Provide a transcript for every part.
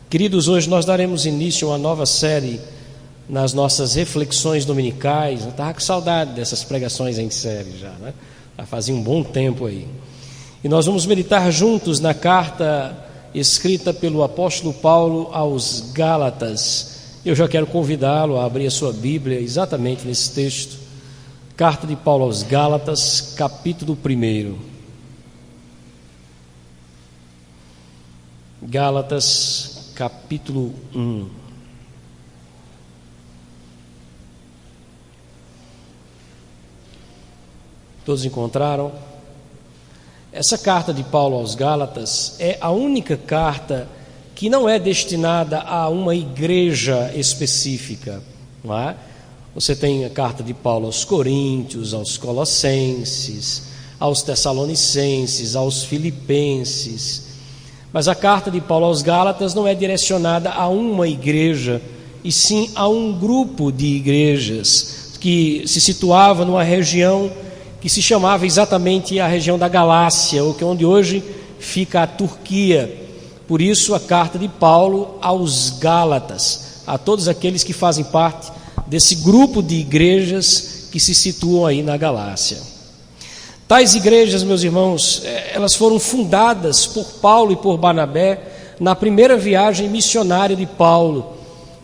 Queridos, hoje nós daremos início a uma nova série nas nossas reflexões dominicais. Eu estava com saudade dessas pregações em série já, né? Fazia um bom tempo aí. E nós vamos meditar juntos na carta escrita pelo apóstolo Paulo aos Gálatas. Eu já quero convidá-lo a abrir a sua Bíblia exatamente nesse texto. Carta de Paulo aos Gálatas, capítulo 1. Gálatas, capítulo 1. Todos encontraram? Essa carta de Paulo aos Gálatas é a única carta que não é destinada a uma igreja específica, não é? Você tem a carta de Paulo aos Coríntios, aos Colossenses, aos Tessalonicenses, aos Filipenses. Mas a carta de Paulo aos Gálatas não é direcionada a uma igreja, e sim a um grupo de igrejas que se situava numa região que se chamava exatamente a região da Galácia, onde hoje fica a Turquia. Por isso a carta de Paulo aos Gálatas, a todos aqueles que fazem parte desse grupo de igrejas que se situam aí na Galácia. Tais igrejas, meus irmãos, elas foram fundadas por Paulo e por Barnabé na primeira viagem missionária de Paulo.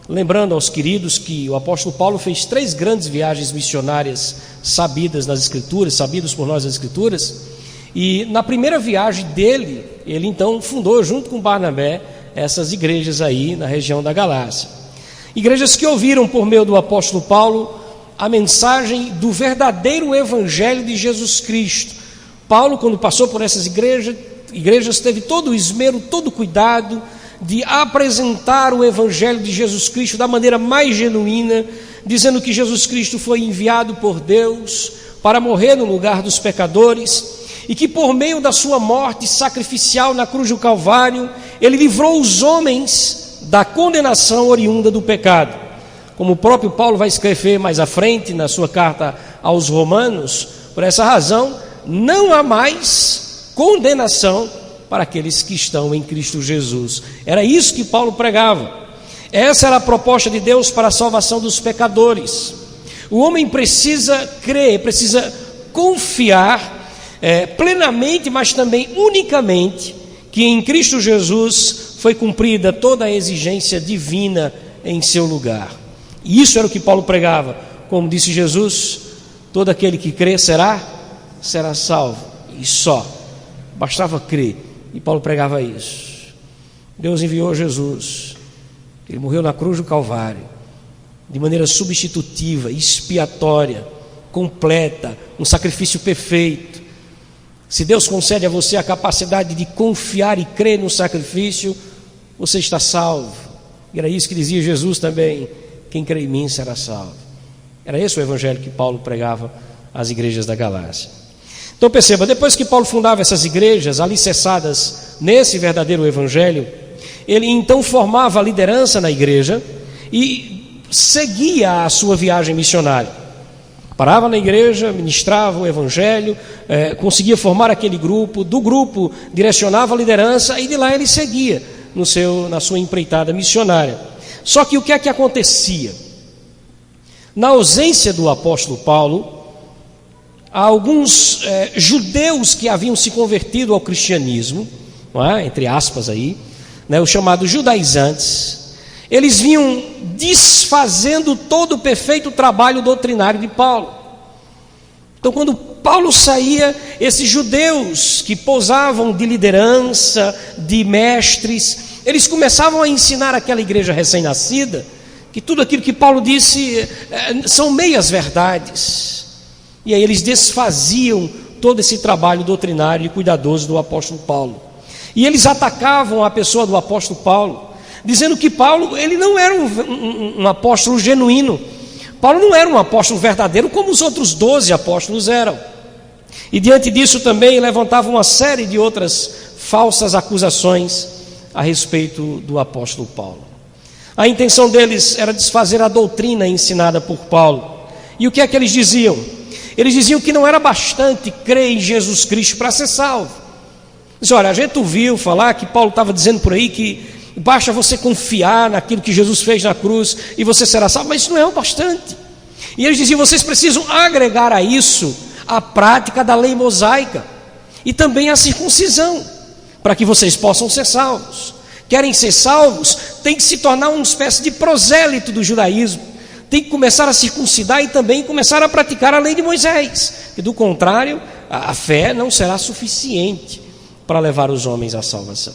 Lembrando aos queridos que o apóstolo Paulo fez 3 grandes viagens missionárias sabidas nas Escrituras, sabidos por nós nas Escrituras, e na primeira viagem dele, ele então fundou junto com Barnabé essas igrejas aí na região da Galácia. Igrejas que ouviram por meio do apóstolo Paulo a mensagem do verdadeiro evangelho de Jesus Cristo. Paulo, quando passou por essas igrejas teve todo o esmero, todo o cuidado de apresentar o evangelho de Jesus Cristo da maneira mais genuína, dizendo que Jesus Cristo foi enviado por Deus para morrer no lugar dos pecadores, e que por meio da sua morte sacrificial na cruz do Calvário, ele livrou os homens da condenação oriunda do pecado. Como o próprio Paulo vai escrever mais à frente na sua carta aos Romanos, por essa razão, não há mais condenação para aqueles que estão em Cristo Jesus. Era isso que Paulo pregava. Essa era a proposta de Deus para a salvação dos pecadores. O homem precisa crer, precisa confiar plenamente, mas também unicamente, que em Cristo Jesus foi cumprida toda a exigência divina em seu lugar. E isso era o que Paulo pregava. Como disse Jesus, todo aquele que crê será salvo. E só, bastava crer. E Paulo pregava isso. Deus enviou Jesus, ele morreu na cruz do Calvário, de maneira substitutiva, expiatória, completa, um sacrifício perfeito. Se Deus concede a você a capacidade de confiar e crer no sacrifício, você está salvo. E era isso que dizia Jesus também: quem crê em mim será salvo. Era esse o evangelho que Paulo pregava às igrejas da Galácia. Então perceba, depois que Paulo fundava essas igrejas alicerçadas nesse verdadeiro evangelho, ele então formava a liderança na igreja e seguia a sua viagem missionária. Parava na igreja, ministrava o evangelho, conseguia formar aquele grupo, do grupo direcionava a liderança e de lá ele seguia na sua empreitada missionária. Só que o que é que acontecia? Na ausência do apóstolo Paulo, há alguns judeus que haviam se convertido ao cristianismo, não é? Entre aspas aí, né? Os chamados judaizantes. Eles vinham desfazendo todo o perfeito trabalho doutrinário de Paulo. Então, quando Paulo saía, esses judeus que posavam de liderança, de mestres, eles começavam a ensinar aquela igreja recém-nascida que tudo aquilo que Paulo disse são meias verdades. E aí eles desfaziam todo esse trabalho doutrinário e cuidadoso do apóstolo Paulo. E eles atacavam a pessoa do apóstolo Paulo, dizendo que Paulo, ele não era um apóstolo genuíno. Paulo não era um apóstolo verdadeiro como os outros 12 apóstolos eram. E diante disso também levantavam uma série de outras falsas acusações a respeito do apóstolo Paulo. A intenção deles era desfazer a doutrina ensinada por Paulo. E o que é que eles diziam? Eles diziam que não era bastante crer em Jesus Cristo para ser salvo. Diz, olha, a gente ouviu falar que Paulo estava dizendo por aí que basta você confiar naquilo que Jesus fez na cruz e você será salvo, mas isso não é o bastante. E eles diziam: vocês precisam agregar a isso a prática da lei mosaica e também a circuncisão, para que vocês possam ser salvos. Querem ser salvos, tem que se tornar uma espécie de prosélito do judaísmo, tem que começar a circuncidar e também começar a praticar a lei de Moisés, e do contrário, a fé não será suficiente para levar os homens à salvação.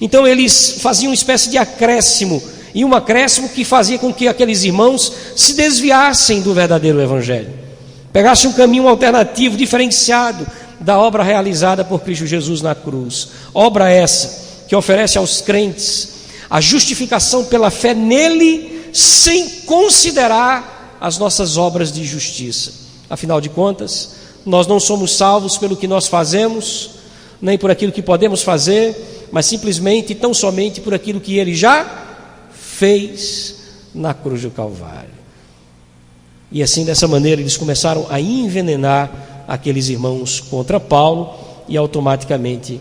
Então eles faziam uma espécie de acréscimo, e um acréscimo que fazia com que aqueles irmãos se desviassem do verdadeiro evangelho, pegassem um caminho alternativo, diferenciado da obra realizada por Cristo Jesus na cruz. Obra essa que oferece aos crentes a justificação pela fé nele, sem considerar as nossas obras de justiça. Afinal de contas, nós não somos salvos pelo que nós fazemos, nem por aquilo que podemos fazer, mas simplesmente e tão somente por aquilo que ele já fez na cruz do Calvário. E assim, dessa maneira, eles começaram a envenenar aqueles irmãos contra Paulo e automaticamente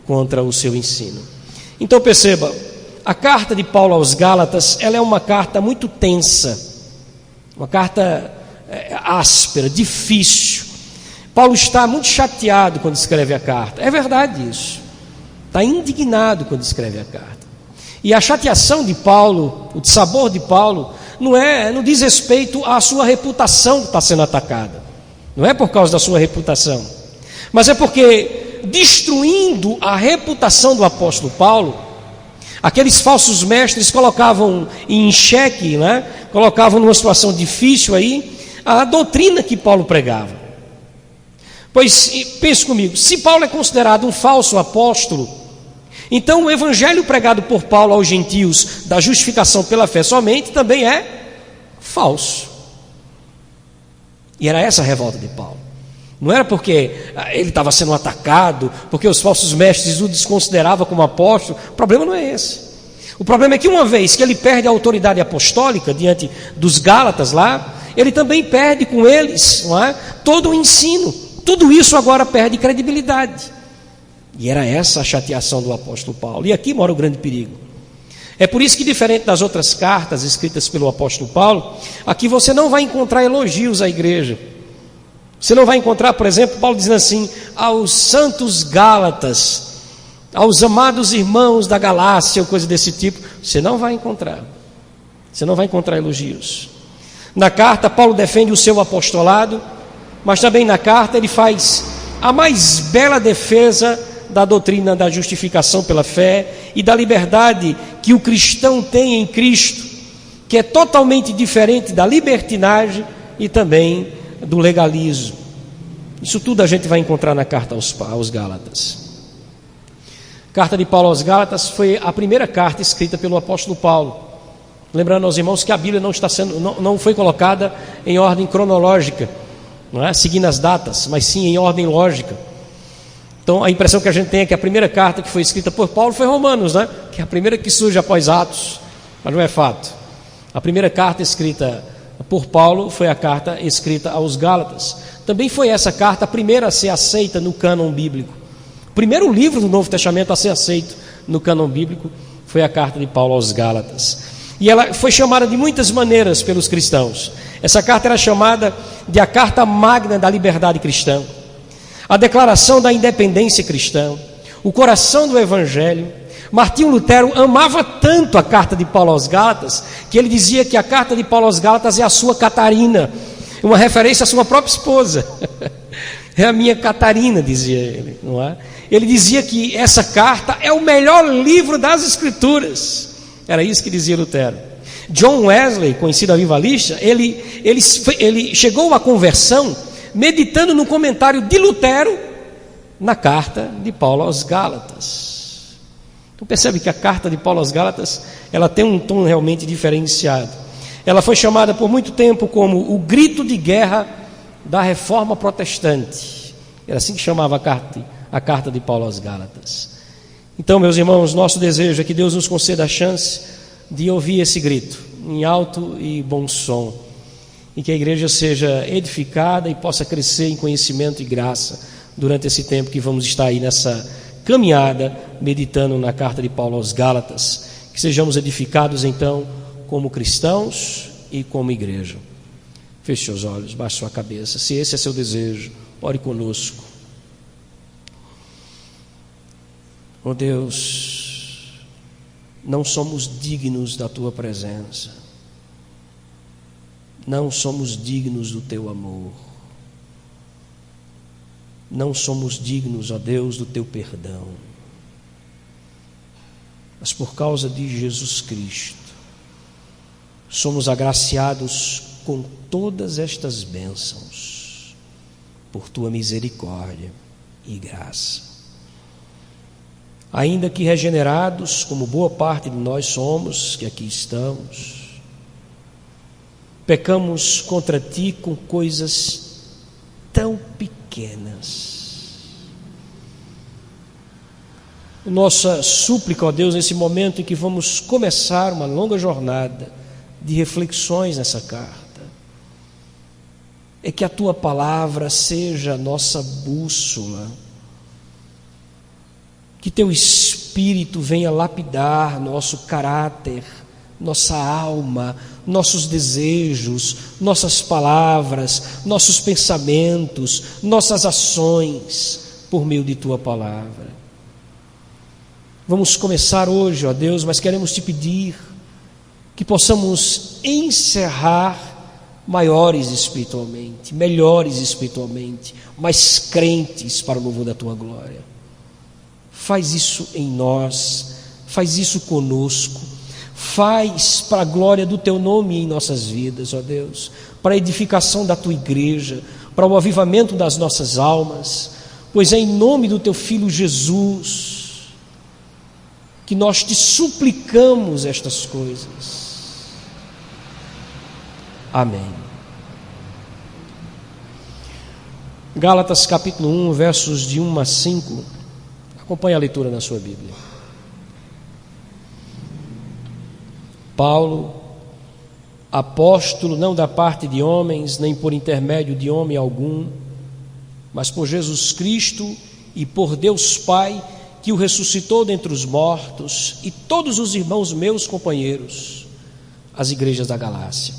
contra o seu ensino. Então perceba, a carta de Paulo aos Gálatas, ela é uma carta muito tensa, uma carta áspera, difícil. Paulo está muito chateado quando escreve a carta, é verdade isso, está indignado quando escreve a carta. E a chateação de Paulo, o dissabor de Paulo, não diz respeito à sua reputação que está sendo atacada, não é por causa da sua reputação, mas é porque, destruindo a reputação do apóstolo Paulo, aqueles falsos mestres colocavam em xeque, colocavam numa situação difícil aí, a doutrina que Paulo pregava. Pois, pense comigo, se Paulo é considerado um falso apóstolo, então o evangelho pregado por Paulo aos gentios, da justificação pela fé somente, também é falso. E era essa a revolta de Paulo. Não era porque ele estava sendo atacado, porque os falsos mestres o desconsideravam como apóstolo. O problema não é esse. O problema é que, uma vez que ele perde a autoridade apostólica diante dos Gálatas lá, ele também perde com eles, todo o ensino. Tudo isso agora perde credibilidade. E era essa a chateação do apóstolo Paulo. E aqui mora o grande perigo. É por isso que, diferente das outras cartas escritas pelo apóstolo Paulo, aqui você não vai encontrar elogios à igreja. Você não vai encontrar, por exemplo, Paulo dizendo assim: aos santos Gálatas, aos amados irmãos da Galácia, ou coisa desse tipo. Você não vai encontrar. Você não vai encontrar elogios. Na carta, Paulo defende o seu apostolado, mas também na carta ele faz a mais bela defesa da doutrina da justificação pela fé e da liberdade que o cristão tem em Cristo, que é totalmente diferente da libertinagem e também do legalismo. Isso tudo a gente vai encontrar na carta aos Gálatas. A carta de Paulo aos Gálatas foi a primeira carta escrita pelo apóstolo Paulo. Lembrando aos irmãos que a Bíblia não foi colocada em ordem cronológica, seguindo as datas, mas sim em ordem lógica. Então a impressão que a gente tem é que a primeira carta que foi escrita por Paulo foi Romanos, que é a primeira que surge após Atos, mas não é fato. A primeira carta escrita por Paulo foi a carta escrita aos Gálatas. Também foi essa carta a primeira a ser aceita no cânon bíblico. O primeiro livro do Novo Testamento a ser aceito no cânon bíblico foi a carta de Paulo aos Gálatas. E ela foi chamada de muitas maneiras pelos cristãos. Essa carta era chamada de a carta magna da liberdade cristã, a declaração da independência cristã, o coração do evangelho. Martinho Lutero amava tanto a carta de Paulo aos Gálatas, que ele dizia que a carta de Paulo aos Gálatas é a sua Catarina, uma referência à sua própria esposa. É a minha Catarina, dizia ele, não é? Ele dizia que essa carta é o melhor livro das Escrituras. Era isso que dizia Lutero. John Wesley, conhecido avivalista, ele chegou à conversão meditando no comentário de Lutero na carta de Paulo aos Gálatas. Então percebe que a carta de Paulo aos Gálatas, ela tem um tom realmente diferenciado. Ela foi chamada por muito tempo como o grito de guerra da reforma protestante. Era assim que chamava a carta de Paulo aos Gálatas. Então, meus irmãos, nosso desejo é que Deus nos conceda a chance de ouvir esse grito em alto e bom som, e que a igreja seja edificada e possa crescer em conhecimento e graça durante esse tempo que vamos estar aí nessa caminhada, meditando na carta de Paulo aos Gálatas. Que sejamos edificados então como cristãos e como igreja. Feche seus olhos, baixe sua cabeça. Se esse é seu desejo, ore conosco. Oh Deus, não somos dignos da Tua presença, não somos dignos do Teu amor, não somos dignos, ó Deus, do Teu perdão, mas por causa de Jesus Cristo, somos agraciados com todas estas bênçãos, por Tua misericórdia e graça. Ainda que regenerados, como boa parte de nós somos, que aqui estamos, pecamos contra Ti com coisas tão pequenas. Nossa súplica, ó Deus, nesse momento em que vamos começar uma longa jornada de reflexões nessa carta, é que a Tua palavra seja a nossa bússola, que Teu Espírito venha lapidar nosso caráter, nossa alma, nossos desejos, nossas palavras, nossos pensamentos, nossas ações, por meio de Tua palavra. Vamos começar hoje, ó Deus, mas queremos Te pedir que possamos encerrar maiores espiritualmente, melhores espiritualmente, mais crentes para o louvor da Tua glória. Faz isso em nós, faz isso conosco, faz para a glória do Teu nome em nossas vidas, ó Deus, para a edificação da Tua igreja, para o avivamento das nossas almas, pois é em nome do Teu Filho Jesus que nós Te suplicamos estas coisas. Amém. Gálatas capítulo 1, versos de 1 a 5. Acompanhe a leitura na sua Bíblia. Paulo, apóstolo, não da parte de homens, nem por intermédio de homem algum, mas por Jesus Cristo e por Deus Pai, que o ressuscitou dentre os mortos, e todos os irmãos meus companheiros, as igrejas da Galácia.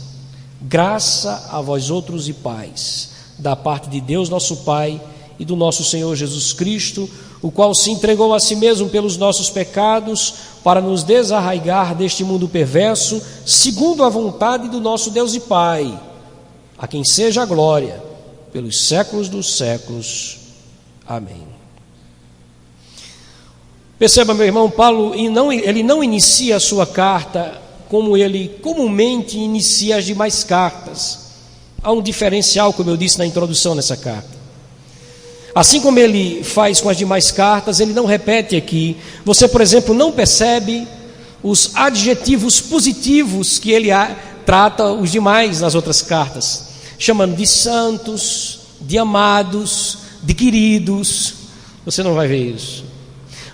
Graça a vós outros e paz, da parte de Deus nosso Pai e do nosso Senhor Jesus Cristo, o qual se entregou a si mesmo pelos nossos pecados, para nos desarraigar deste mundo perverso, segundo a vontade do nosso Deus e Pai, a quem seja a glória, pelos séculos dos séculos. Amém. Perceba, meu irmão, Paulo, ele não inicia a sua carta como ele comumente inicia as demais cartas. Há um diferencial, como eu disse na introdução nessa carta. Assim como ele faz com as demais cartas, ele não repete aqui. Você, por exemplo, não percebe os adjetivos positivos que ele trata os demais nas outras cartas, chamando de santos, de amados, de queridos. Você não vai ver isso.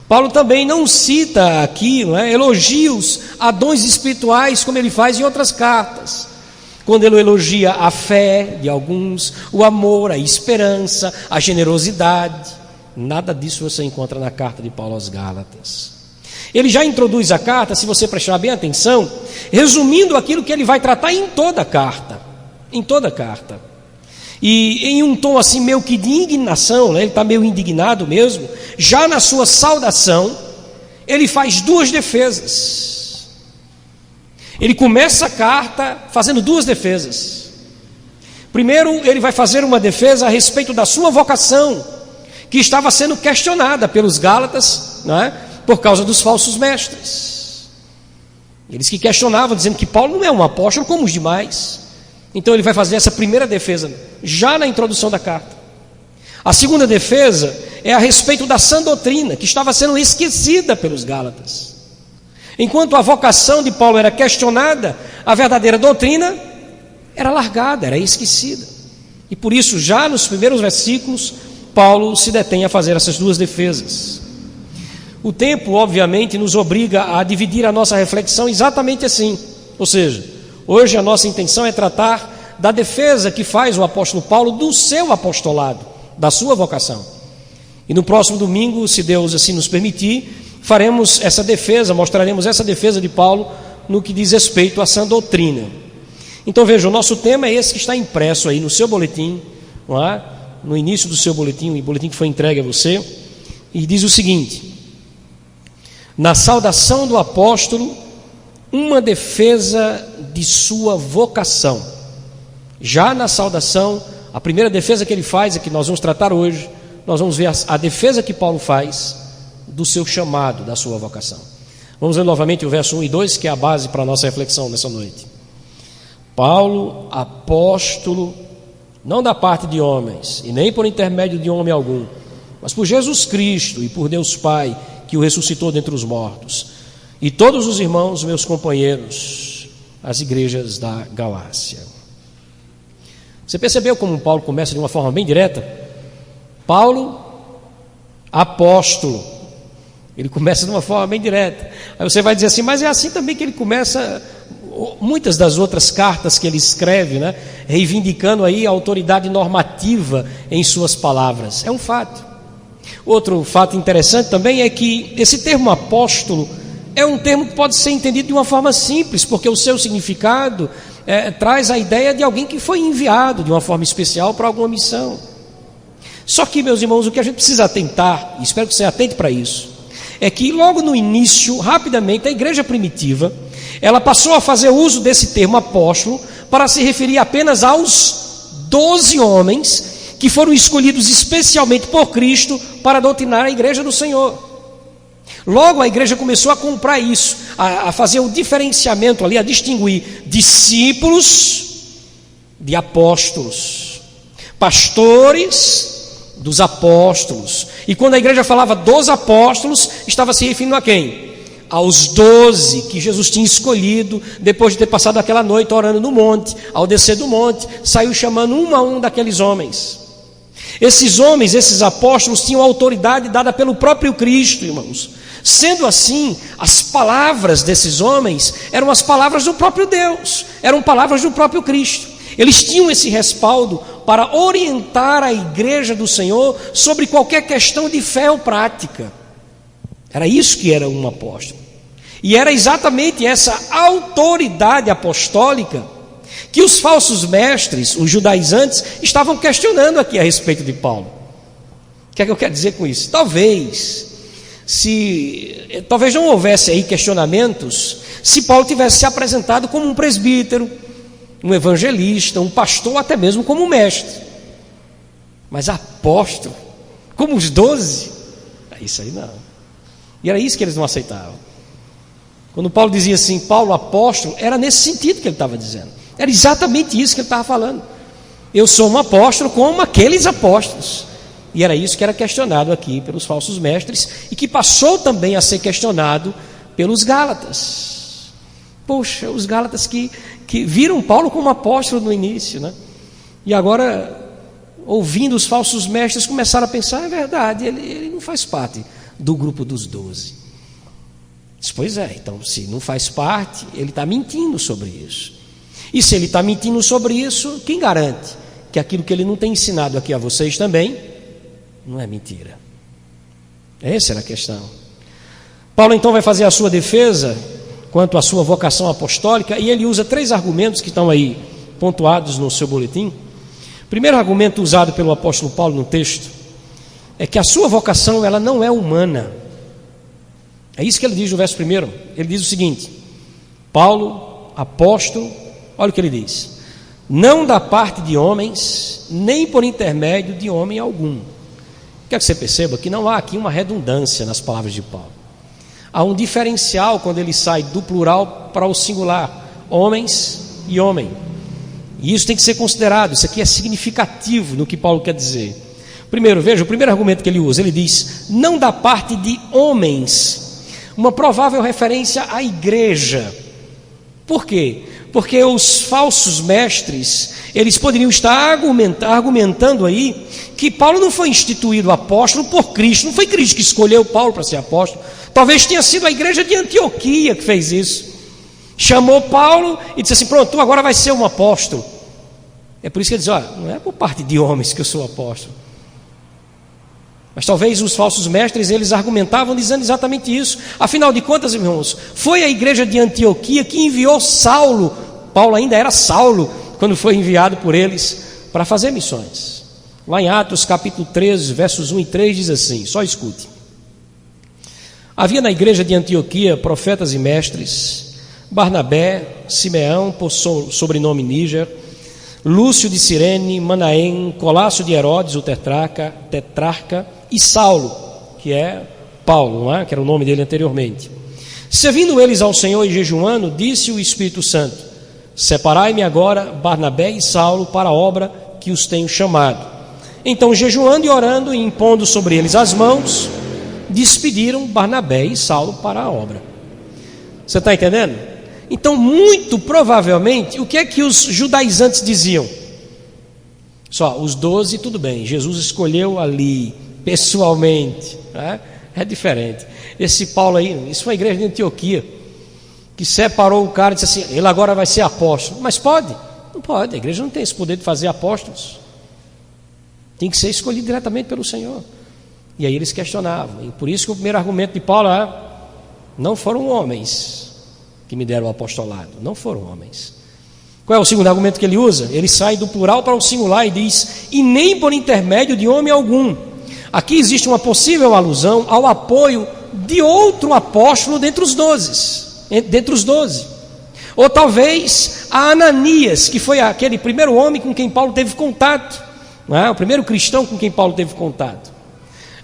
Paulo também não cita aqui, elogios a dons espirituais, como ele faz em outras cartas. Quando ele elogia a fé de alguns, o amor, a esperança, a generosidade, nada disso você encontra na carta de Paulo aos Gálatas. Ele já introduz a carta, se você prestar bem atenção, resumindo aquilo que ele vai tratar em toda a carta, e em um tom assim meio que de indignação, ele está meio indignado mesmo. Já na sua saudação, ele faz duas defesas. Ele começa a carta fazendo duas defesas. Primeiro, ele vai fazer uma defesa a respeito da sua vocação, que estava sendo questionada pelos Gálatas, por causa dos falsos mestres. Eles que questionavam, dizendo que Paulo não é um apóstolo como os demais. Então ele vai fazer essa primeira defesa, já na introdução da carta. A segunda defesa é a respeito da sã doutrina, que estava sendo esquecida pelos Gálatas. Enquanto a vocação de Paulo era questionada, a verdadeira doutrina era largada, era esquecida. E por isso, já nos primeiros versículos, Paulo se detém a fazer essas duas defesas. O tempo, obviamente, nos obriga a dividir a nossa reflexão exatamente assim. Ou seja, hoje a nossa intenção é tratar da defesa que faz o apóstolo Paulo do seu apostolado, da sua vocação. E no próximo domingo, se Deus assim nos permitir, faremos essa defesa, mostraremos essa defesa de Paulo no que diz respeito à sã doutrina. Então veja, o nosso tema é esse que está impresso aí no seu boletim, não é? No início do seu boletim, o boletim que foi entregue a você, e diz o seguinte: na saudação do apóstolo, uma defesa de sua vocação. Já na saudação, a primeira defesa que ele faz, é que nós vamos tratar hoje, nós vamos ver a defesa que Paulo faz do seu chamado, da sua vocação. Vamos ler novamente o verso 1 e 2, que é a base para a nossa reflexão nessa noite. Paulo, apóstolo, não da parte de homens, e nem por intermédio de homem algum, mas por Jesus Cristo e por Deus Pai, que o ressuscitou dentre os mortos, e todos os irmãos, meus companheiros, as igrejas da Galácia. Você percebeu como Paulo começa de uma forma bem direta? Paulo, apóstolo. Ele começa de uma forma bem direta. Aí você vai dizer assim, mas é assim também que ele começa muitas das outras cartas que ele escreve, né? Reivindicando aí a autoridade normativa em suas palavras. É um fato. Outro fato interessante também é que esse termo apóstolo é um termo que pode ser entendido de uma forma simples, porque o seu significado traz a ideia de alguém que foi enviado de uma forma especial para alguma missão. Só que, meus irmãos, o que a gente precisa atentar, e espero que você atente para isso, é que logo no início, rapidamente, a igreja primitiva, ela passou a fazer uso desse termo apóstolo para se referir apenas aos 12 homens que foram escolhidos especialmente por Cristo para doutrinar a igreja do Senhor. Logo a igreja começou a comprar isso, a fazer o diferenciamento ali, a distinguir discípulos de apóstolos, pastores dos apóstolos. E quando a igreja falava dos apóstolos, estava se referindo a quem? Aos 12 que Jesus tinha escolhido, depois de ter passado aquela noite orando no monte. Ao descer do monte, saiu chamando um a um daqueles homens. Esses homens, esses apóstolos, tinham autoridade dada pelo próprio Cristo, irmãos. Sendo assim, as palavras desses homens eram as palavras do próprio Deus, eram palavras do próprio Cristo. Eles tinham esse respaldo para orientar a igreja do Senhor sobre qualquer questão de fé ou prática. Era isso que era um apóstolo. E era exatamente essa autoridade apostólica que os falsos mestres, os judaizantes, estavam questionando aqui a respeito de Paulo. O que é que eu quero dizer com isso? Talvez não houvesse aí questionamentos se Paulo tivesse se apresentado como um presbítero, um evangelista, um pastor, até mesmo como um mestre. Mas apóstolo, como os 12, isso aí não. E era isso que eles não aceitavam. Quando Paulo dizia assim, Paulo apóstolo, era nesse sentido que ele estava dizendo. Era exatamente isso que ele estava falando. Eu sou um apóstolo como aqueles apóstolos. E era isso que era questionado aqui pelos falsos mestres e que passou também a ser questionado pelos Gálatas. Poxa, os Gálatas que viram Paulo como apóstolo no início, né? E agora, ouvindo os falsos mestres, começaram a pensar, é verdade, ele não faz parte do grupo dos 12. Pois é, então se não faz parte, ele está mentindo sobre isso. E se ele está mentindo sobre isso, quem garante que aquilo que ele não tem ensinado aqui a vocês também não é mentira? Essa era a questão. Paulo então vai fazer a sua defesa quanto à sua vocação apostólica, e ele usa 3 argumentos que estão aí pontuados no seu boletim. O primeiro argumento usado pelo apóstolo Paulo no texto é que a sua vocação ela não é humana. É isso que ele diz no verso 1. Ele diz o seguinte: Paulo, apóstolo, olha o que ele diz: não da parte de homens, nem por intermédio de homem algum. Quero que você perceba que não há aqui uma redundância nas palavras de Paulo. Há um diferencial quando ele sai do plural para o singular, homens e homem. E isso tem que ser considerado, isso aqui é significativo no que Paulo quer dizer. Primeiro, veja, o primeiro argumento que ele usa, ele diz, não da parte de homens, uma provável referência à igreja. Por quê? Porque os falsos mestres, eles poderiam estar argumentando aí que Paulo não foi instituído apóstolo por Cristo, não foi Cristo que escolheu Paulo para ser apóstolo. Talvez tenha sido a igreja de Antioquia que fez isso. Chamou Paulo e disse assim, pronto, tu agora vai ser um apóstolo. É por isso que ele diz, olha, não é por parte de homens que eu sou apóstolo. Mas talvez os falsos mestres, eles argumentavam dizendo exatamente isso. Afinal de contas, irmãos, foi a igreja de Antioquia que enviou Saulo. Paulo ainda era Saulo quando foi enviado por eles para fazer missões. Lá em Atos capítulo 13, versos 1 e 3 diz assim, só escute. Havia na igreja de Antioquia profetas e mestres, Barnabé, Simeão, por sobrenome Níger, Lúcio de Cirene, Manaém, Colácio de Herodes, o tetrarca, e Saulo, que é Paulo, não é? Que era o nome dele anteriormente. Servindo eles ao Senhor e jejuando, disse o Espírito Santo: separai-me agora Barnabé e Saulo para a obra que os tenho chamado. Então, jejuando e orando e impondo sobre eles as mãos, despediram Barnabé e Saulo para a obra. Você está entendendo? Então, muito provavelmente, o que é que os judaizantes diziam? Só, os 12, tudo bem, Jesus escolheu ali, pessoalmente, né? É diferente. Esse Paulo aí, isso foi a igreja de Antioquia, que separou o cara e disse assim, ele agora vai ser apóstolo. Mas pode? Não pode, a igreja não tem esse poder de fazer apóstolos. Tem que ser escolhido diretamente pelo Senhor. E aí eles questionavam, e por isso que o primeiro argumento de Paulo é: não foram homens que me deram o apostolado, não foram homens. Qual é o segundo argumento que ele usa? Ele sai do plural para o singular e diz: e nem por intermédio de homem algum. Aqui existe uma possível alusão ao apoio de outro apóstolo dentre os 12. Ou talvez a Ananias, que foi aquele primeiro homem com quem Paulo teve contato, não é? O primeiro cristão com quem Paulo teve contato.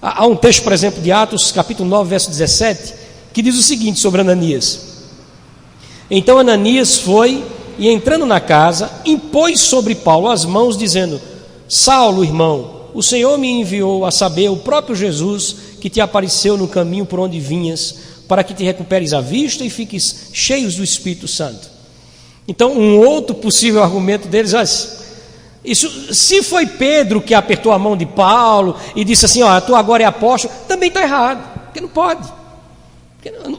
Há um texto, por exemplo, de Atos, capítulo 9, verso 17, que diz o seguinte sobre Ananias: então Ananias foi e, entrando na casa, impôs sobre Paulo as mãos, dizendo: Saulo, irmão, o Senhor me enviou, a saber, o próprio Jesus, que te apareceu no caminho por onde vinhas, para que te recuperes a vista e fiques cheios do Espírito Santo. Então, um outro possível argumento deles é: isso, se foi Pedro que apertou a mão de Paulo e disse assim, ó, tu agora é apóstolo, também está errado, porque não pode.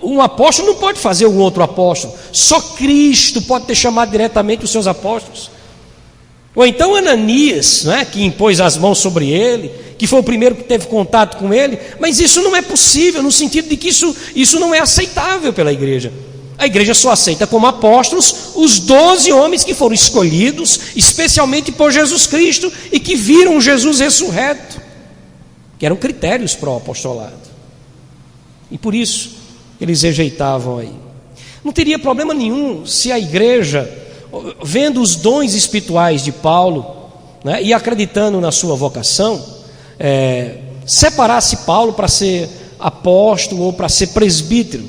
Um apóstolo não pode fazer um outro apóstolo, só Cristo pode ter chamado diretamente os seus apóstolos. Ou então Ananias, né, que impôs as mãos sobre ele, que foi o primeiro que teve contato com ele, mas isso não é possível, no sentido de que isso não é aceitável pela igreja. A igreja só aceita como apóstolos os 12 homens que foram escolhidos especialmente por Jesus Cristo e que viram Jesus ressurreto, que eram critérios para o apostolado. E por isso eles rejeitavam aí. Não teria problema nenhum se a igreja, vendo os dons espirituais de Paulo, né, e acreditando na sua vocação, separasse Paulo para ser apóstolo ou para ser presbítero.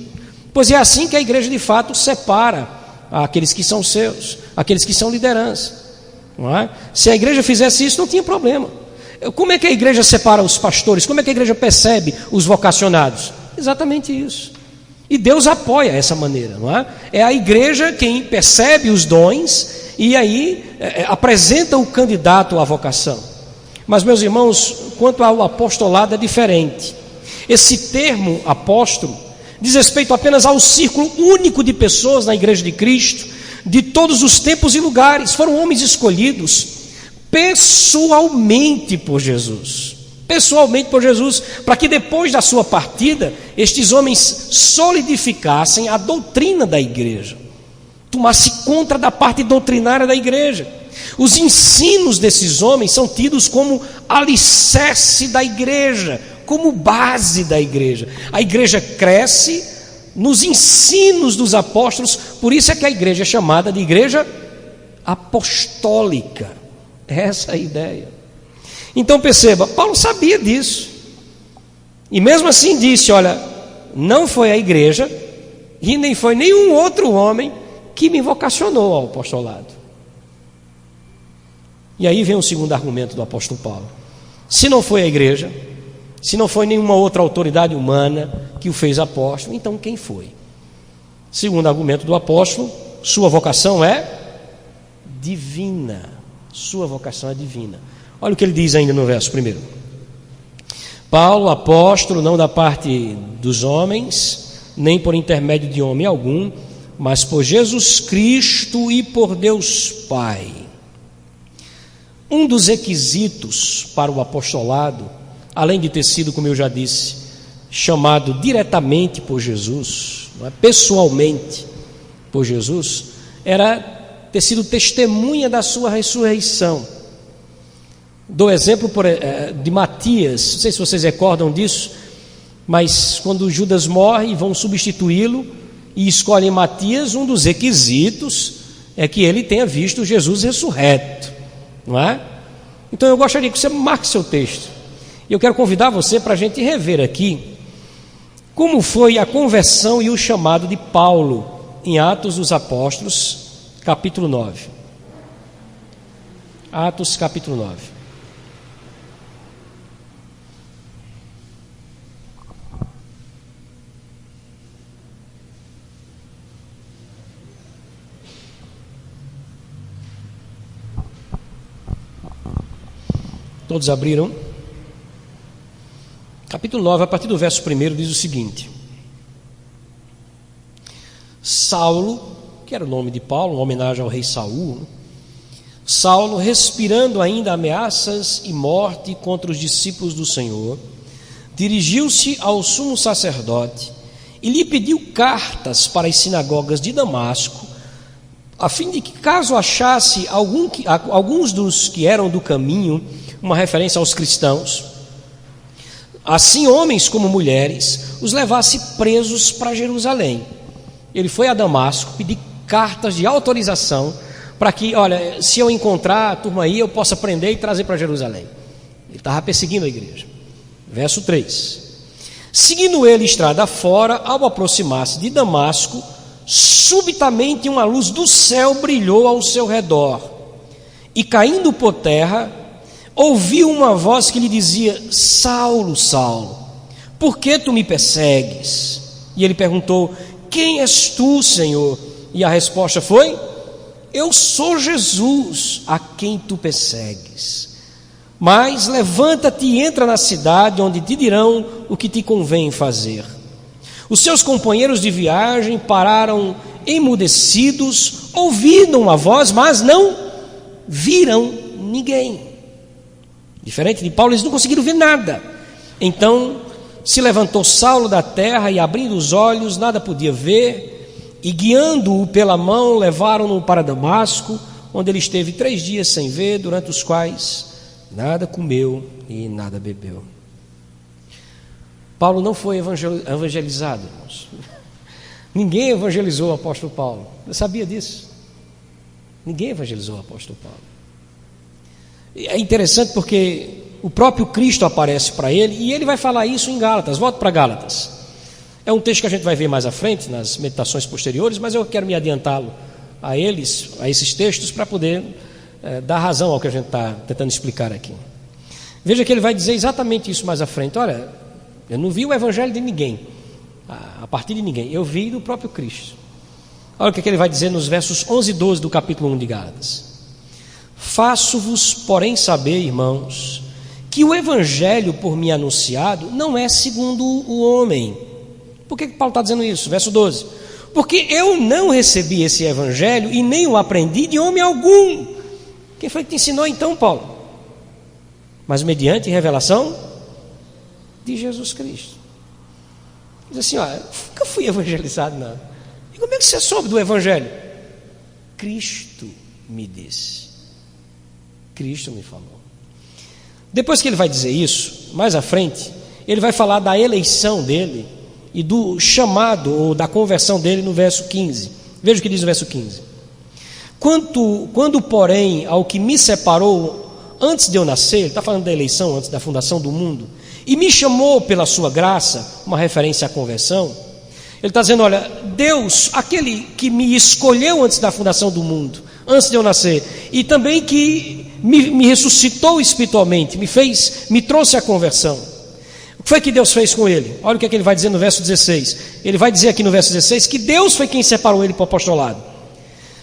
Pois é assim que a igreja de fato separa aqueles que são seus, aqueles que são liderança, não é? Se a igreja fizesse isso, não tinha problema. Como é que a igreja separa os pastores? Como é que a igreja percebe os vocacionados? Exatamente isso. E Deus apoia essa maneira, não é? É a igreja quem percebe os dons e aí apresenta o candidato à vocação. Mas, meus irmãos, quanto ao apostolado é diferente. Esse termo apóstolo diz respeito apenas ao círculo único de pessoas na igreja de Cristo, de todos os tempos e lugares. Foram homens escolhidos pessoalmente por Jesus, para que depois da sua partida, estes homens solidificassem a doutrina da igreja, tomasse conta da parte doutrinária da igreja. Os ensinos desses homens são tidos como alicerce da igreja, como base da igreja. A igreja cresce nos ensinos dos apóstolos, por isso é que a igreja é chamada de igreja apostólica. Essa é a ideia. Então perceba, Paulo sabia disso, e mesmo assim disse: olha, não foi a igreja e nem foi nenhum outro homem que me vocacionou ao apostolado. E aí vem o segundo argumento do apóstolo Paulo: se não foi a igreja, se não foi nenhuma outra autoridade humana que o fez apóstolo, então quem foi? Segundo argumento do apóstolo, sua vocação é divina. Sua vocação é divina. Olha o que ele diz ainda no verso 1. Paulo, apóstolo, não da parte dos homens, nem por intermédio de homem algum, mas por Jesus Cristo e por Deus Pai. Um dos requisitos para o apostolado além de ter sido, como eu já disse, chamado diretamente por Jesus, não é? Pessoalmente por Jesus, era ter sido testemunha da sua ressurreição. Dou exemplo de Matias, não sei se vocês recordam disso, mas quando Judas morre e vão substituí-lo e escolhem Matias, um dos requisitos é que ele tenha visto Jesus ressurreto, não é? Então eu gostaria que você marque seu texto. E eu quero convidar você para a gente rever aqui como foi a conversão e o chamado de Paulo em Atos dos Apóstolos, capítulo 9. Atos, capítulo 9. Todos abriram? Capítulo 9, a partir do verso 1, diz o seguinte: Saulo, que era o nome de Paulo, uma homenagem ao rei Saul, Saulo, respirando ainda ameaças e morte contra os discípulos do Senhor, dirigiu-se ao sumo sacerdote e lhe pediu cartas para as sinagogas de Damasco, a fim de que, caso achasse alguns dos que eram do caminho, uma referência aos cristãos, assim homens como mulheres, os levasse presos para Jerusalém. Ele foi a Damasco pedir cartas de autorização para que, olha, se eu encontrar a turma aí, eu possa prender e trazer para Jerusalém. Ele estava perseguindo a igreja. Verso 3: Seguindo ele estrada fora, ao aproximar-se de Damasco, subitamente uma luz do céu brilhou ao seu redor, e caindo por terra, ouviu uma voz que lhe dizia: Saulo, Saulo, por que tu me persegues? E ele perguntou: Quem és tu, Senhor? E a resposta foi: Eu sou Jesus, a quem tu persegues. Mas levanta-te e entra na cidade, onde te dirão o que te convém fazer. Os seus companheiros de viagem pararam emudecidos, ouviram a voz, mas não viram ninguém. Diferente de Paulo, eles não conseguiram ver nada. Então se levantou Saulo da terra e, abrindo os olhos, nada podia ver, e guiando-o pela mão, levaram-no para Damasco, onde ele esteve 3 dias sem ver, durante os quais nada comeu e nada bebeu. Paulo não foi evangelizado, irmãos. Ninguém evangelizou o apóstolo Paulo. Você sabia disso? Ninguém evangelizou o apóstolo Paulo. É interessante porque o próprio Cristo aparece para ele e ele vai falar isso em Gálatas. Volto para Gálatas. É um texto que a gente vai ver mais à frente, nas meditações posteriores, mas eu quero me adiantá-lo a esses textos, para poder dar razão ao que a gente está tentando explicar aqui. Veja que ele vai dizer exatamente isso mais à frente. Olha, eu não vi o evangelho de ninguém, a partir de ninguém, eu vi do próprio Cristo. Olha o que ele vai dizer nos versos 11 e 12 do capítulo 1 de Gálatas. Faço-vos, porém, saber, irmãos, que o evangelho por mim anunciado não é segundo o homem. Por que Paulo está dizendo isso? Verso 12: Porque eu não recebi esse evangelho e nem o aprendi de homem algum. Quem foi que te ensinou então, Paulo? Mas mediante revelação de Jesus Cristo. Diz assim: ó, eu nunca fui evangelizado, não. E como é que você soube do evangelho? Cristo me disse. Cristo me falou. Depois que ele vai dizer isso, mais à frente, ele vai falar da eleição dele e do chamado ou da conversão dele no verso 15. Veja o que diz no verso 15: Quando porém, ao que me separou antes de eu nascer, ele está falando da eleição antes da fundação do mundo, e me chamou pela sua graça, uma referência à conversão, ele está dizendo: olha, Deus, aquele que me escolheu antes da fundação do mundo, antes de eu nascer, e também que me ressuscitou espiritualmente, me trouxe a conversão. O que foi que Deus fez com ele? Olha o que ele vai dizer no verso 16. Ele vai dizer aqui no verso 16 que Deus foi quem separou ele para o apostolado.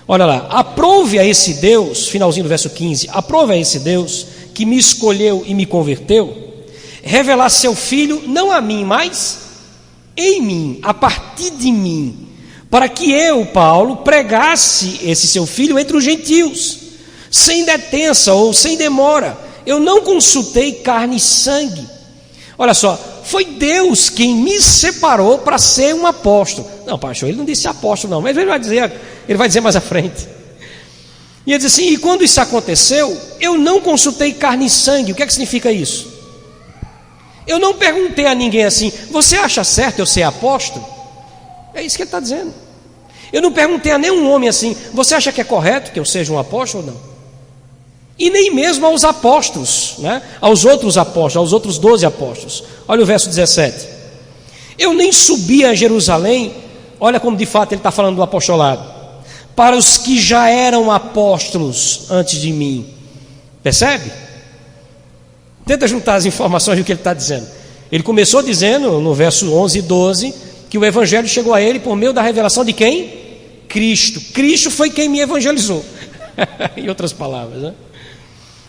Olha lá: aprove a esse Deus, finalzinho do verso 15, aprove a esse Deus que me escolheu e me converteu, revelar seu Filho, não a mim, mas em mim, a partir de mim, para que eu, Paulo, pregasse esse seu Filho entre os gentios, sem detença ou sem demora. Eu não consultei carne e sangue, Olha só, foi Deus quem me separou para ser um apóstolo. Não, pastor, ele não disse apóstolo não, mas ele vai dizer mais à frente. E ele diz assim: e quando isso aconteceu, eu não consultei carne e sangue. O que é que significa isso? Eu não perguntei a ninguém assim: você acha certo eu ser apóstolo? É isso que ele está dizendo. Eu não perguntei a nenhum homem assim: você acha que é correto que eu seja um apóstolo ou não? E nem mesmo aos apóstolos, né? Aos outros apóstolos, aos outros 12 apóstolos. Olha o verso 17. Eu nem subi a Jerusalém, olha como de fato ele está falando do apostolado, para os que já eram apóstolos antes de mim. Percebe? Tenta juntar as informações do que ele está dizendo. Ele começou dizendo no verso 11 e 12 que o evangelho chegou a ele por meio da revelação de quem? Cristo. Cristo foi quem me evangelizou. Em outras palavras, né?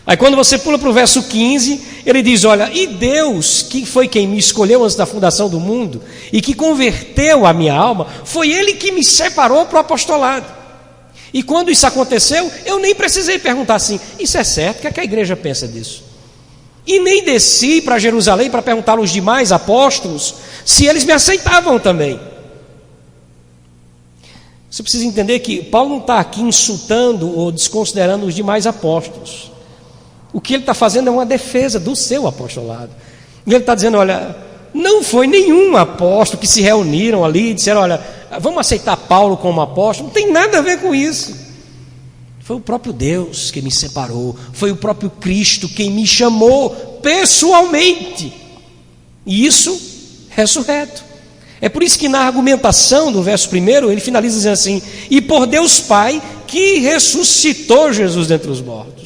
Aí quando você pula para o verso 15, ele diz: olha, e Deus, que foi quem me escolheu antes da fundação do mundo e que converteu a minha alma, foi Ele que me separou para o apostolado. E quando isso aconteceu, eu nem precisei perguntar assim: isso é certo? O que é que a igreja pensa disso? E nem desci para Jerusalém para perguntar aos demais apóstolos se eles me aceitavam também. Você precisa entender que Paulo não está aqui insultando ou desconsiderando os demais apóstolos. O que ele está fazendo é uma defesa do seu apostolado. E ele está dizendo: olha, não foi nenhum apóstolo que se reuniram ali e disseram: olha, vamos aceitar Paulo como apóstolo. Não tem nada a ver com isso. Foi o próprio Deus que me separou. Foi o próprio Cristo quem me chamou pessoalmente. E isso ressurreto. É por isso que na argumentação do verso 1, ele finaliza dizendo assim: e por Deus Pai que ressuscitou Jesus dentre os mortos.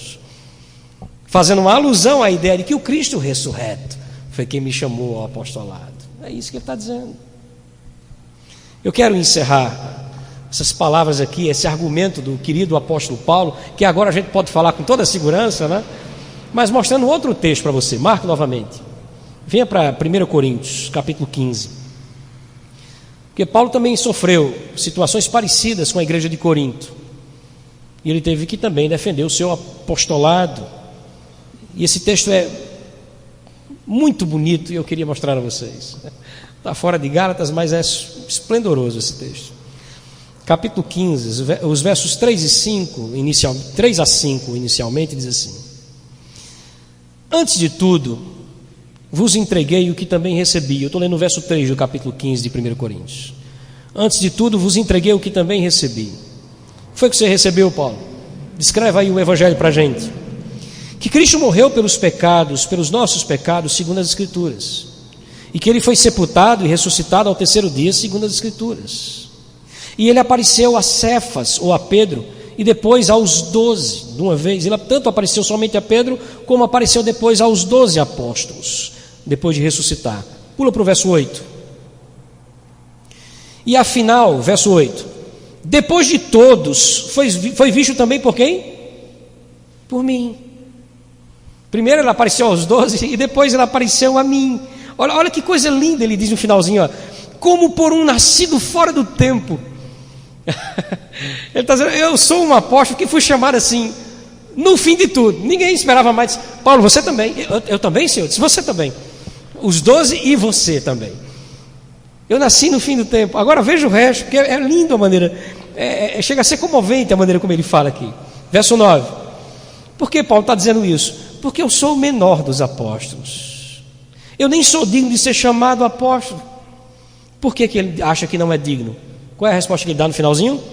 Fazendo uma alusão à ideia de que o Cristo ressurreto foi quem me chamou ao apostolado. É isso que ele está dizendo. Eu quero encerrar essas palavras aqui, esse argumento do querido apóstolo Paulo, que agora a gente pode falar com toda a segurança, né? Mas mostrando outro texto para você. Marco novamente. Venha para 1 Coríntios, capítulo 15. Porque Paulo também sofreu situações parecidas com a igreja de Corinto. E ele teve que também defender o seu apostolado. E esse texto é muito bonito e eu queria mostrar a vocês. Está fora de Gálatas, mas é esplendoroso esse texto. Capítulo 15, os versos 3 a 5 inicialmente, diz assim: antes de tudo, vos entreguei o que também recebi. Eu estou lendo o verso 3 do capítulo 15 de 1 Coríntios. Antes de tudo, vos entreguei o que também recebi. O que foi que você recebeu, Paulo? Descreva aí o evangelho para a gente. Que Cristo morreu pelos pecados, pelos nossos pecados, segundo as Escrituras, e que Ele foi sepultado e ressuscitado ao terceiro dia, segundo as Escrituras. E Ele apareceu a Cefas, ou a Pedro, e depois aos 12, de uma vez. Ele tanto apareceu somente a Pedro, como apareceu depois aos 12 apóstolos, depois de ressuscitar. Pula para o verso 8. E afinal, verso 8, depois de todos, foi visto também por quem? Por mim. Primeiro ele apareceu aos 12 e depois ele apareceu a mim. Olha que coisa linda, ele diz no finalzinho, ó, como por um nascido fora do tempo. Ele está dizendo: eu sou um apóstolo que fui chamado assim, no fim de tudo. Ninguém esperava mais. Paulo, você também. Eu também, Senhor? Disse: você também. Os 12 e você também. Eu nasci no fim do tempo. Agora veja o resto, porque é lindo a maneira, chega a ser comovente a maneira como ele fala aqui. Verso 9. Por que Paulo está dizendo isso? Porque eu sou o menor dos apóstolos. Eu nem sou digno de ser chamado apóstolo. Por que ele acha que não é digno? Qual é a resposta que ele dá no finalzinho?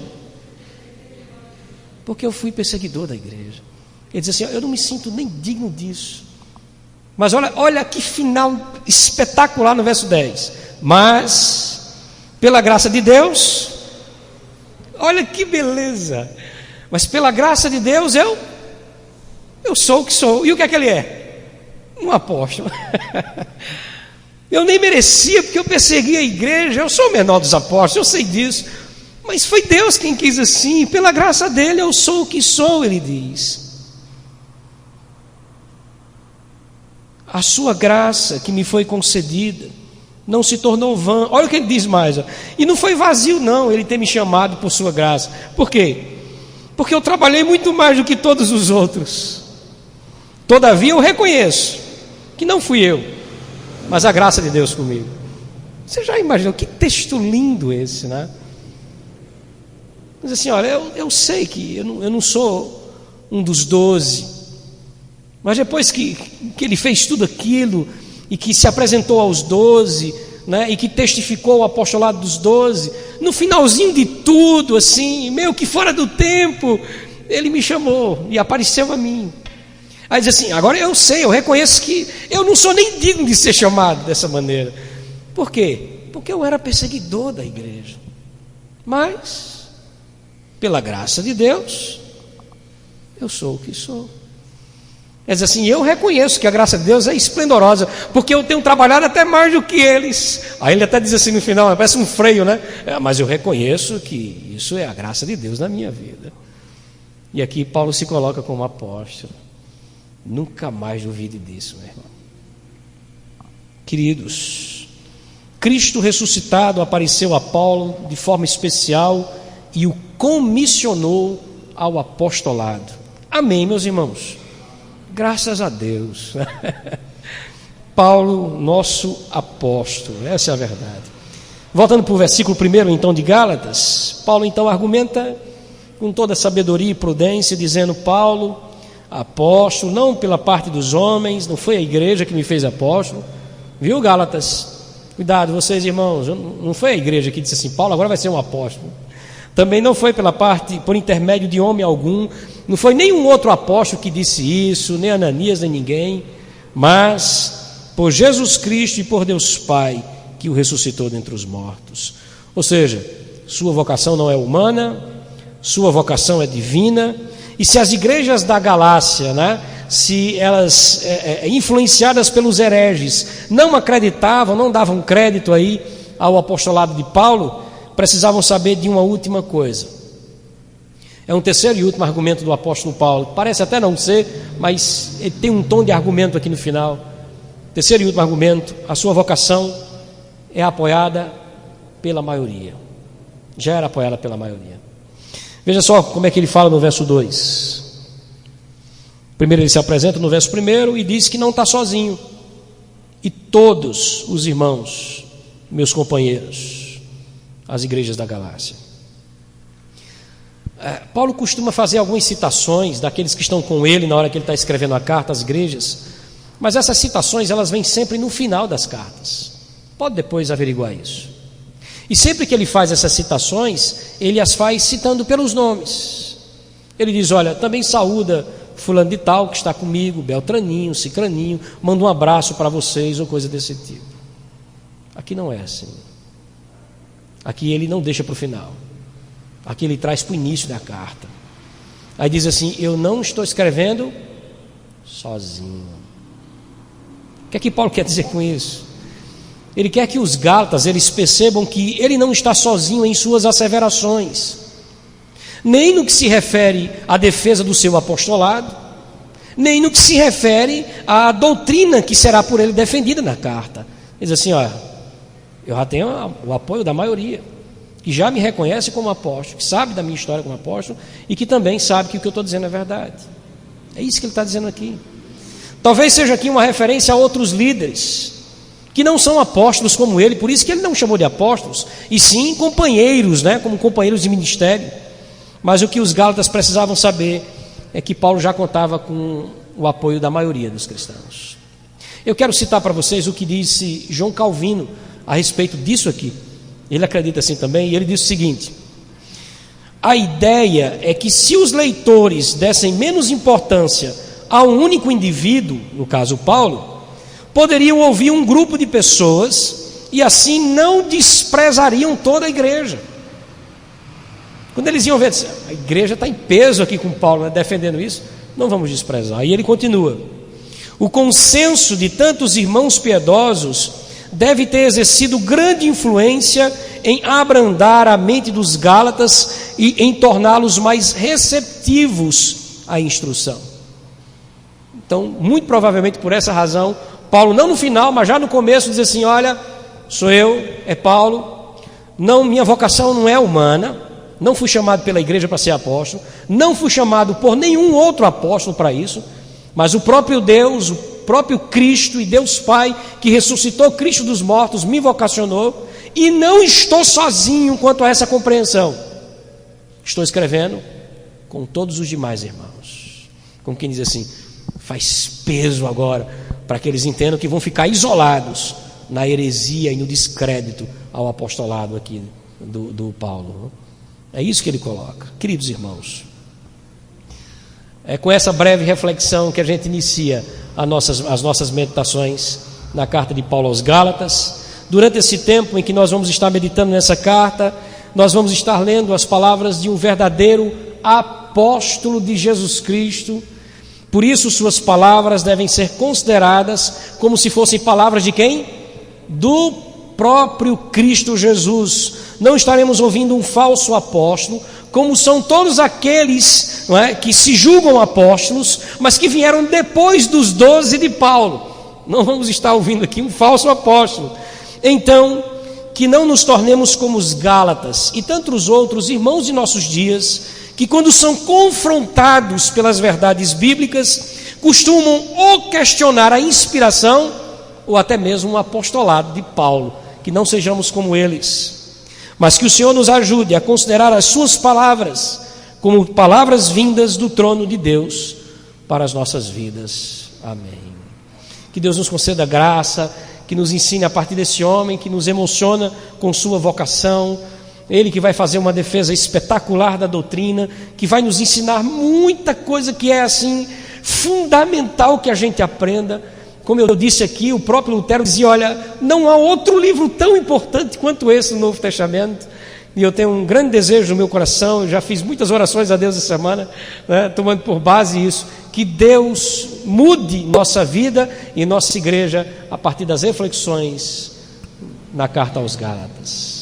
Porque eu fui perseguidor da igreja. Ele diz assim: eu não me sinto nem digno disso. Mas olha que final espetacular no verso 10. Mas, pela graça de Deus, olha que beleza. Mas pela graça de Deus eu sou o que sou. E o que é que ele é? Um apóstolo. Eu nem merecia, porque eu persegui a igreja. Eu sou o menor dos apóstolos, eu sei disso. Mas foi Deus quem quis assim. Pela graça dele eu sou o que sou, ele diz. A sua graça que me foi concedida não se tornou vã. Olha o que ele diz mais, ó. E não foi vazio não, ele ter me chamado por sua graça. Por quê? Porque eu trabalhei muito mais do que todos os outros. Todavia eu reconheço que não fui eu, mas a graça de Deus comigo. Você já imaginou? Que texto lindo esse, né? Mas assim, olha, eu sei que eu não sou um dos 12, mas depois que ele fez tudo aquilo, e que se apresentou aos 12, né, e que testificou o apostolado dos 12, no finalzinho de tudo, assim, meio que fora do tempo, ele me chamou e apareceu a mim. Aí diz assim, agora eu sei, eu reconheço que eu não sou nem digno de ser chamado dessa maneira. Por quê? Porque eu era perseguidor da igreja. Mas, pela graça de Deus, eu sou o que sou. Quer dizer assim, eu reconheço que a graça de Deus é esplendorosa, porque eu tenho trabalhado até mais do que eles. Aí ele até diz assim no final, parece um freio, né? Mas eu reconheço que isso é a graça de Deus na minha vida. E aqui Paulo se coloca como apóstolo. Nunca mais duvide disso, meu irmão. Queridos, Cristo ressuscitado apareceu a Paulo de forma especial e o comissionou ao apostolado. Amém, meus irmãos? Graças a Deus. Paulo, nosso apóstolo, essa é a verdade. Voltando para o versículo 1 então de Gálatas, Paulo então argumenta com toda sabedoria e prudência, dizendo: Paulo, apóstolo, não pela parte dos homens, não foi a igreja que me fez apóstolo, viu, Gálatas? Cuidado, vocês irmãos, não foi a igreja que disse assim, Paulo agora vai ser um apóstolo. Também não foi pela parte, por intermédio de homem algum, não foi nenhum outro apóstolo que disse isso, nem Ananias, nem ninguém, mas por Jesus Cristo e por Deus Pai, que o ressuscitou dentre os mortos. Ou seja, sua vocação não é humana, sua vocação é divina. E se as igrejas da Galácia, né, se elas, influenciadas pelos hereges, não acreditavam, não davam crédito aí ao apostolado de Paulo, precisavam saber de uma última coisa. É um terceiro e último argumento do apóstolo Paulo. Parece até não ser, mas ele tem um tom de argumento aqui no final. Terceiro e último argumento: a sua vocação é apoiada pela maioria. Já era apoiada pela maioria. Veja só como é que ele fala no verso 2. Primeiro ele se apresenta no verso 1 e diz que não está sozinho. E todos os irmãos, meus companheiros, as igrejas da Galácia. Paulo costuma fazer algumas citações daqueles que estão com ele na hora que ele está escrevendo a carta às igrejas, mas essas citações elas vêm sempre no final das cartas. Pode depois averiguar isso. E sempre que ele faz essas citações, ele as faz citando pelos nomes. Ele diz: olha, também saúda fulano de tal que está comigo, Beltraninho, Cicraninho, manda um abraço para vocês ou coisa desse tipo. Aqui não é assim. Aqui ele não deixa para o final. Aqui ele traz para o início da carta. Aí diz assim: eu não estou escrevendo sozinho. O que é que Paulo quer dizer com isso? Ele quer que os gálatas eles percebam que ele não está sozinho em suas asseverações, nem no que se refere à defesa do seu apostolado, nem no que se refere à doutrina que será por ele defendida na carta. Ele diz assim: olha, eu já tenho o apoio da maioria, que já me reconhece como apóstolo, que sabe da minha história como apóstolo e que também sabe que o que eu estou dizendo é verdade. É isso que ele está dizendo aqui. Talvez seja aqui uma referência a outros líderes que não são apóstolos como ele, por isso que ele não chamou de apóstolos, e sim companheiros, né, como companheiros de ministério. Mas o que os gálatas precisavam saber é que Paulo já contava com o apoio da maioria dos cristãos. Eu quero citar para vocês o que disse João Calvino a respeito disso aqui. Ele acredita assim também, e ele diz o seguinte: a ideia é que se os leitores dessem menos importância a um único indivíduo, no caso Paulo, poderiam ouvir um grupo de pessoas e assim não desprezariam toda a igreja. Quando eles iam ver, a igreja está em peso aqui com Paulo, né, defendendo isso, não vamos desprezar. E ele continua: o consenso de tantos irmãos piedosos deve ter exercido grande influência em abrandar a mente dos gálatas e em torná-los mais receptivos à instrução. Então, muito provavelmente por essa razão, Paulo, não no final, mas já no começo, diz assim: olha, sou eu, é Paulo, não, minha vocação não é humana, não fui chamado pela igreja para ser apóstolo, não fui chamado por nenhum outro apóstolo para isso, mas o próprio Deus, o próprio Cristo e Deus Pai, que ressuscitou Cristo dos mortos, me vocacionou, e não estou sozinho quanto a essa compreensão. Estou escrevendo com todos os demais irmãos. Como quem diz assim, faz peso agora, para que eles entendam que vão ficar isolados na heresia e no descrédito ao apostolado aqui do Paulo. É isso que ele coloca. Queridos irmãos, é com essa breve reflexão que a gente inicia as nossas meditações na carta de Paulo aos Gálatas. Durante esse tempo em que nós vamos estar meditando nessa carta, nós vamos estar lendo as palavras de um verdadeiro apóstolo de Jesus Cristo. Por isso suas palavras devem ser consideradas como se fossem palavras de quem? Do próprio Cristo Jesus. Não estaremos ouvindo um falso apóstolo, como são todos aqueles, não é, que se julgam apóstolos, mas que vieram depois dos 12 de Paulo. Não vamos estar ouvindo aqui um falso apóstolo. Então, que não nos tornemos como os Gálatas e tantos outros irmãos de nossos dias, que quando são confrontados pelas verdades bíblicas, costumam ou questionar a inspiração ou até mesmo o apostolado de Paulo. Que não sejamos como eles, mas que o Senhor nos ajude a considerar as suas palavras como palavras vindas do trono de Deus para as nossas vidas. Amém. Que Deus nos conceda graça, que nos ensine a partir desse homem que nos emociona com sua vocação, ele que vai fazer uma defesa espetacular da doutrina, que vai nos ensinar muita coisa que é assim fundamental que a gente aprenda. Como eu disse aqui, o próprio Lutero dizia, olha, não há outro livro tão importante quanto esse no Novo Testamento, e eu tenho um grande desejo no meu coração, eu já fiz muitas orações a Deus essa semana, né, tomando por base isso, que Deus mude nossa vida e nossa igreja a partir das reflexões na carta aos Gálatas.